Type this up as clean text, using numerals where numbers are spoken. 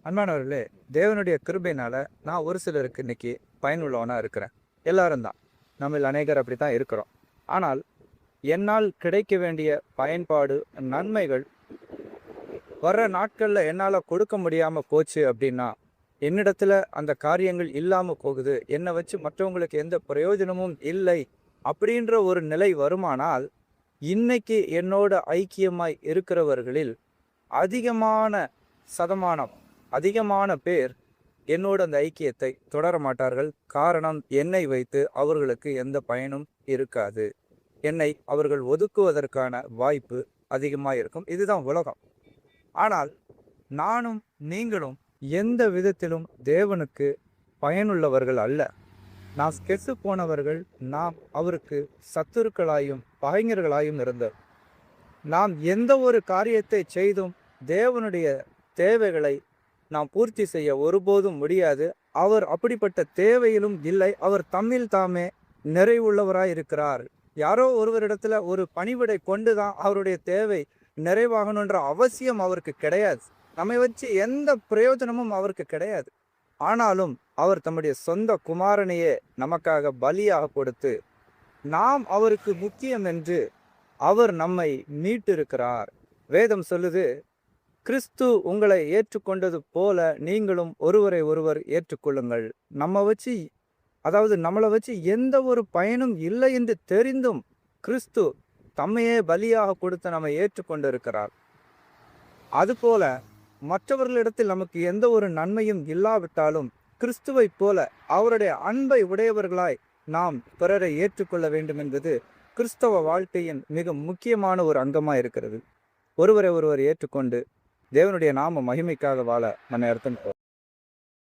அன்பானவர்களே, தேவனுடைய கிருபையினால நான் ஒரு சிலருக்கு இன்னைக்கு பயனுள்ளவனா இருக்கிறேன். எல்லாரும் தான். நம்மில் அநேகர் அப்படித்தான் இருக்கிறோம். ஆனால் என்னால் கிடைக்க வேண்டிய பயன்பாடு, நன்மைகள் வர்ற நாட்கள்ல என்னால கொடுக்க முடியாம போச்சு அப்படின்னா, என்னிடத்துல அந்த காரியங்கள் இல்லாம போகுது. என்னை வச்சு மற்றவங்களுக்கு எந்த பிரயோஜனமும் இல்லை அப்படின்ற ஒரு நிலை வருமானால், இன்னைக்கு என்னோட ஐக்கியமாய் இருக்கிறவர்களில் அதிகமான சதமானம் அதிகமான பேர் என்னோட அந்த ஐக்கியத்தை தொடர மாட்டார்கள். காரணம், என்னை வைத்து அவர்களுக்கு எந்த பயனும் இருக்காது. என்னை அவர்கள் ஒதுக்குவதற்கான வாய்ப்பு அதிகமாக இருக்கும். இதுதான் உலகம். ஆனால் நானும் நீங்களும் எந்த விதத்திலும் தேவனுக்கு பயனுள்ளவர்கள் அல்ல. நாம் கெட்டு போனவர்கள். நாம் அவருக்கு சத்துருக்களாயும் பகைஞர்களாயும் இருந்தோம். நாம் எந்த ஒரு காரியத்தை செய்தும் தேவனுடைய தேவைகளை நாம் பூர்த்தி செய்ய ஒருபோதும் முடியாது. அவர் அப்படிப்பட்ட தேவையிலும் இல்லை. அவர் தம்மில் தாமே நிறைவுள்ளவராய் இருக்கிறார். யாரோ ஒருவரிடத்துல ஒரு பணிவிடை கொண்டுதான் அவருடைய தேவை நிறைவாகணுன்ற அவசியம் அவருக்கு கிடையாது. நம்மை வச்சு எந்த பிரயோஜனமும் அவருக்கு கிடையாது. ஆனாலும் அவர் தம்முடைய சொந்த குமாரனையே நமக்காக பலியாக கொடுத்து, நாம் அவருக்கு முக்கியம் என்று அவர் நம்மை மீட்டிருக்கிறார். வேதம் சொல்லுது, கிறிஸ்து உங்களை ஏற்றுக்கொண்டது போல நீங்களும் ஒருவரை ஒருவர் ஏற்றுக்கொள்ளுங்கள். நம்மளை வச்சு எந்த ஒரு பயனும் இல்லை என்று தெரிந்தும் கிறிஸ்து தம்மையே பலியாக கொடுத்து நம்மை ஏற்றுக்கொண்டு இருக்கிறார். அதுபோல மற்றவர்களிடத்தில் நமக்கு எந்த ஒரு நன்மையும் இல்லாவிட்டாலும் கிறிஸ்துவை போல அவருடைய அன்பை உடையவர்களாய் நாம் பிறரை ஏற்றுக்கொள்ள வேண்டும் என்பது கிறிஸ்தவ வாழ்க்கையின் மிக முக்கியமான ஒரு அங்கமாக இருக்கிறது. ஒருவரை ஒருவர் ஏற்றுக்கொண்டு தேவனுடைய நாம மகிமைக்காக வாழ நம்ம அர்த்தம்.